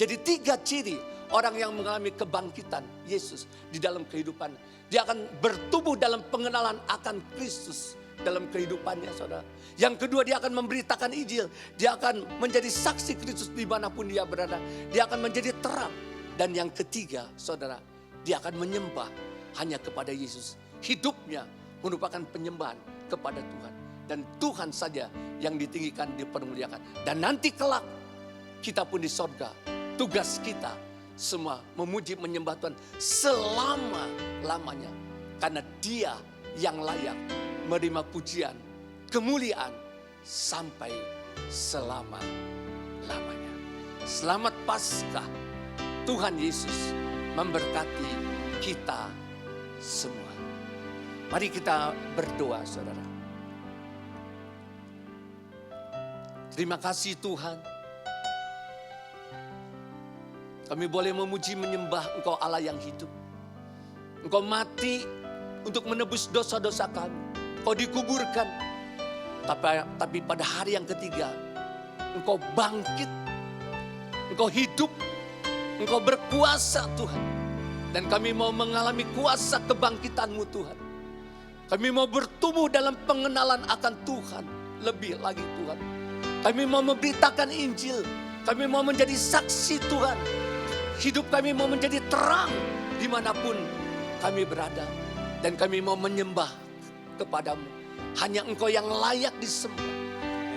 Jadi 3 ciri orang yang mengalami kebangkitan Yesus di dalam kehidupan. Dia akan bertumbuh dalam pengenalan akan Kristus dalam kehidupannya, saudara. Yang kedua, dia akan memberitakan Injil. Dia akan menjadi saksi Kristus dimanapun dia berada. Dia akan menjadi terang. Dan yang ketiga, saudara, dia akan menyembah hanya kepada Yesus. Hidupnya merupakan penyembahan kepada Tuhan. Dan Tuhan saja yang ditinggikan, dipermuliakan. Dan nanti kelak kita pun di sorga. Tugas kita semua memuji menyembah Tuhan selama-lamanya. Karena Dia yang layak menerima pujian, kemuliaan sampai selama-lamanya. Selamat Paskah. Tuhan Yesus memberkati kita semua. Mari kita berdoa, saudara. Terima kasih Tuhan. Kami boleh memuji menyembah Engkau Allah yang hidup. Engkau mati untuk menebus dosa-dosa kami. Engkau dikuburkan. Tapi pada hari yang ketiga, Engkau bangkit, Engkau hidup, Engkau berkuasa Tuhan. Dan kami mau mengalami kuasa kebangkitan-Mu Tuhan. Kami mau bertumbuh dalam pengenalan akan Tuhan lebih lagi Tuhan. Kami mau memberitakan Injil, kami mau menjadi saksi Tuhan. Hidup kami mau menjadi terang dimanapun kami berada. Dan kami mau menyembah kepada-Mu. Hanya Engkau yang layak disembah.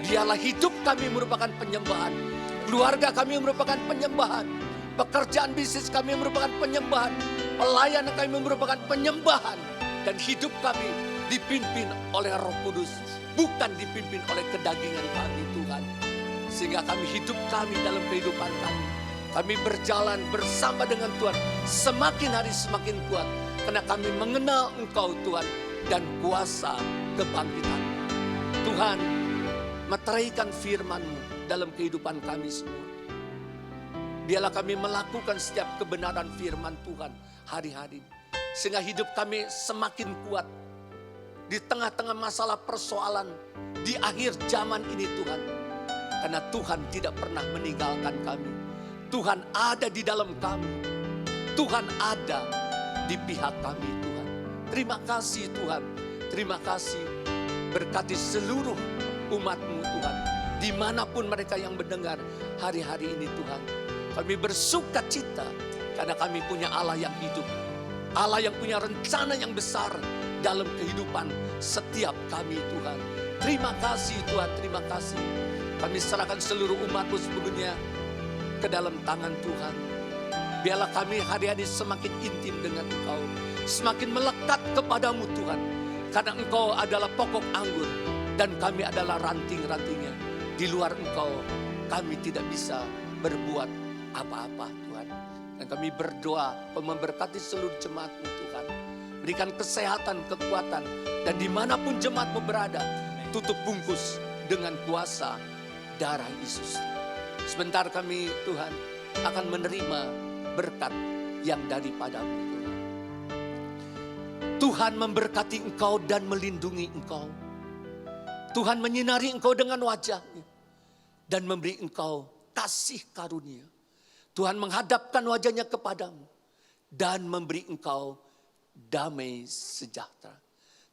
Biarlah hidup kami merupakan penyembahan. Keluarga kami merupakan penyembahan. Pekerjaan bisnis kami merupakan penyembahan. Pelayanan kami merupakan penyembahan. Dan hidup kami dipimpin oleh Roh Kudus. Bukan dipimpin oleh kedagingan kami Tuhan. Sehingga hidup kami dalam kehidupan kami. Kami berjalan bersama dengan Tuhan. Semakin hari semakin kuat. Karena kami mengenal Engkau Tuhan. Dan kuasa kebangkitan. Tuhan, meteraikan firman-Mu dalam kehidupan kami semua. Biarlah kami melakukan setiap kebenaran firman Tuhan hari-hari. Sehingga hidup kami semakin kuat. Di tengah-tengah masalah persoalan. Di akhir zaman ini Tuhan. Karena Tuhan tidak pernah meninggalkan kami. Tuhan ada di dalam kami. Tuhan ada di pihak kami Tuhan. Terima kasih Tuhan. Terima kasih. Berkati seluruh umat-Mu Tuhan. Dimanapun mereka yang mendengar hari-hari ini Tuhan. Kami bersuka cita karena kami punya Allah yang hidup. Allah yang punya rencana yang besar dalam kehidupan setiap kami Tuhan. Terima kasih Tuhan, terima kasih. Kami serahkan seluruh umat-Mu sepenuhnya ke dalam tangan Tuhan. Biarlah kami hari-hari semakin intim dengan Engkau. Semakin melekat kepadamu Tuhan. Karena Engkau adalah pokok anggur. Dan kami adalah ranting-rantingnya. Di luar Engkau kami tidak bisa berbuat apa-apa Tuhan. Dan kami berdoa memberkati seluruh jemaat-Mu Tuhan. Berikan kesehatan, kekuatan. Dan dimanapun jemaat-Mu berada. Tutup bungkus dengan kuasa darah Yesus. Sebentar kami Tuhan akan menerima berkat yang daripada-Mu Tuhan. Tuhan memberkati engkau dan melindungi engkau. Tuhan menyinari engkau dengan wajah-Nya dan memberi engkau kasih karunia. Tuhan menghadapkan wajah-Nya kepadamu dan memberi engkau damai sejahtera.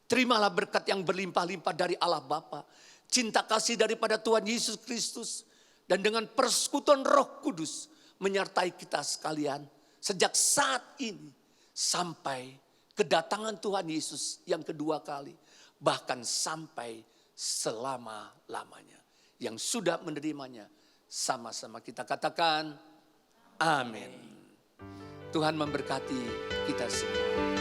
Terimalah berkat yang berlimpah-limpah dari Allah Bapa, cinta kasih daripada Tuhan Yesus Kristus, dan dengan persekutuan Roh Kudus menyertai kita sekalian sejak saat ini sampai kedatangan Tuhan Yesus yang kedua kali, bahkan sampai selama-lamanya. Yang sudah menerimanya, sama-sama kita katakan amin. Tuhan memberkati kita semua.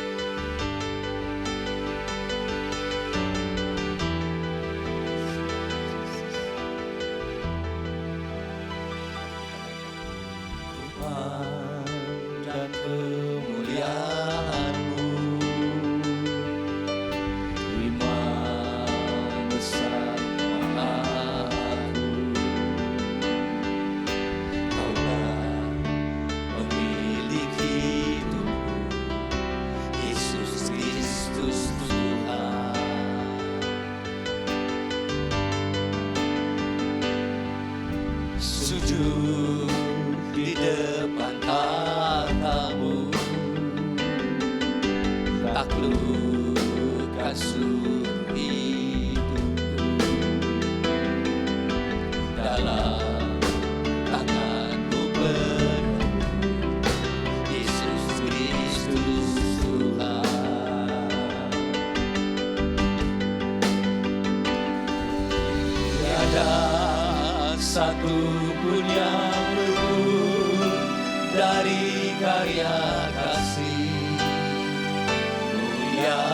Dan kemuliaan-Mu, Imam besar Mahaku, Kaulah pemilik hidupku, Yesus Kristus Tuhan. Sujud di depan tahta-Mu, taklukkan seluruh hidupku dalam tangan-Mu penuh, Yesus Kristus Tuhan. Tiada satu pun yang luput dari karya kasih mulia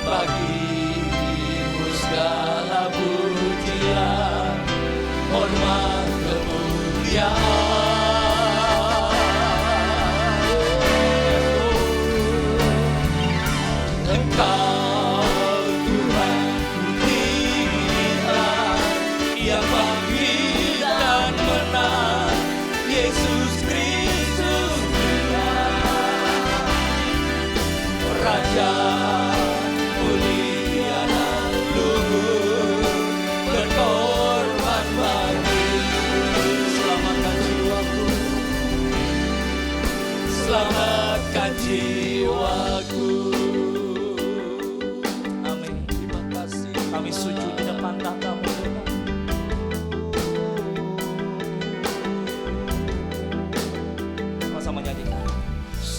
bagimu segala pujian, hormat, kemuliaan. Engkau Tuhan tinggilah, yang bangkit dan menang, Yesus Kristus Tuhan, Raja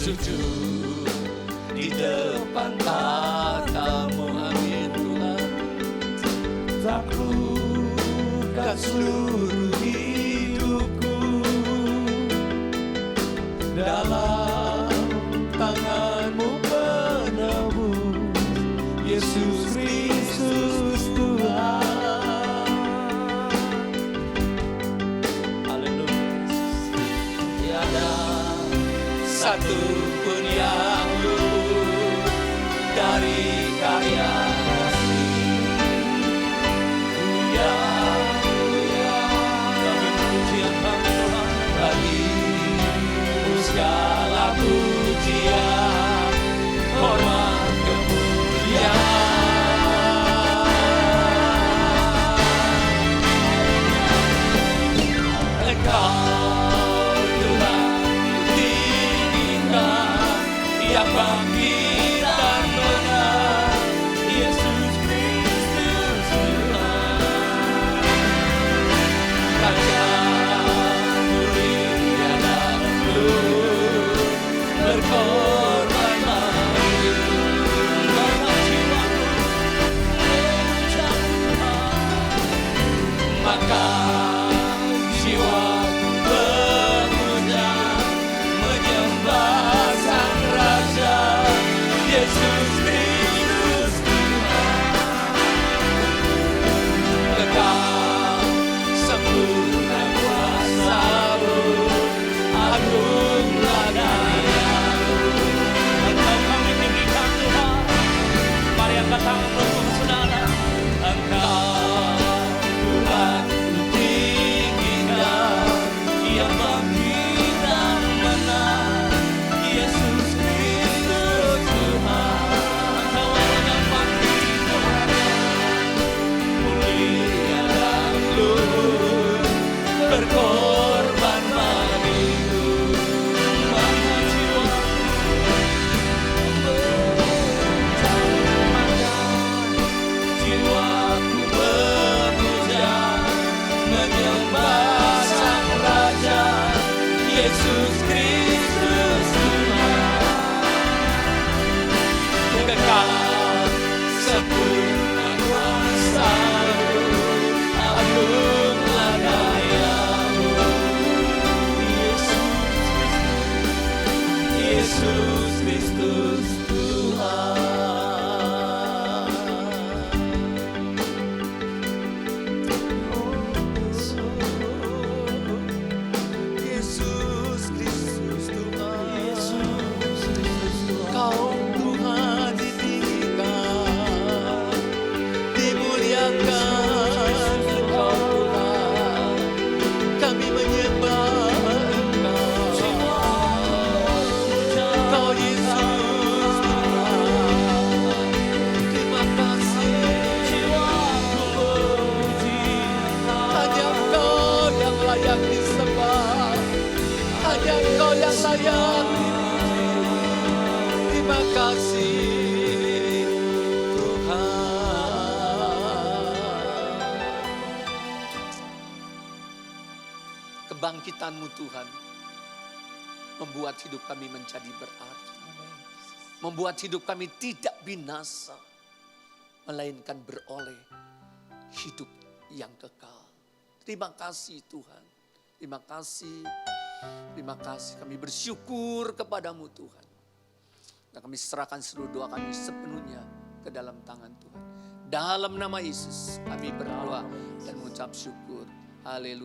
sujud di depan tatamu. Amin Tuhan. Taklukkan seluruh hidupku dalam tangan-Mu penebus, Yesus Kristus Tuhan. Haleluya. Tiada satu pun yang luput dari karya kasih. Kami pujian kami Tuhan. Bagi-Mu segala pujian, hormat, kemuliaan. Engkau Tuhan ditinggikan, yang bangkit dan menang, Yesus Kristus Tuhan. Raja mulia dan luluh, berkorban marilah. Maka jiwaku memuja Tuhan. Maka jiwaku memuja, menyembah Sang Raja, Yesus Kristus Tuhan. Kekal sempurna kuasa-Mu, agunglah daya-Mu. Engkau kami tinggikan Tuhan. Mari angkat tangan bersama saudara. Engkau Tuhan ku tinggikan, yang bangkit dan menang, Yesus Kristus Tuhan. Engkau Allah yang bangkit Tuhan. Mulia dan luhur, berkorban bagiku. Maka Jiwaku memuja, menyembah Sang Raja, Yesus Kristus Tuhan. Kekal sempurna kuasa-Mu, agunglah daya-Mu. Yesus Kristus Tuhan. Yesus Kristus Tuhan. Kau Tuhan ditinggikan, dimuliakan Engkau Tuhan. Kami menyembah Engkau. Kau Yesus Tuhan. Terima kasih. Hanya Engkau yang layak disembah, hanya Engkau yang layak dipuji. Terima kasih Tuhan. Kebangkitan-Mu Tuhan membuat hidup kami menjadi berarti, membuat hidup kami tidak binasa, melainkan beroleh hidup yang kekal. Terima kasih Tuhan. Terima kasih. Terima kasih. Kami bersyukur kepadamu Tuhan. Dan kami serahkan seluruh doa kami sepenuhnya ke dalam tangan Tuhan. Dalam nama Yesus kami berdoa dan mengucap syukur. Haleluya.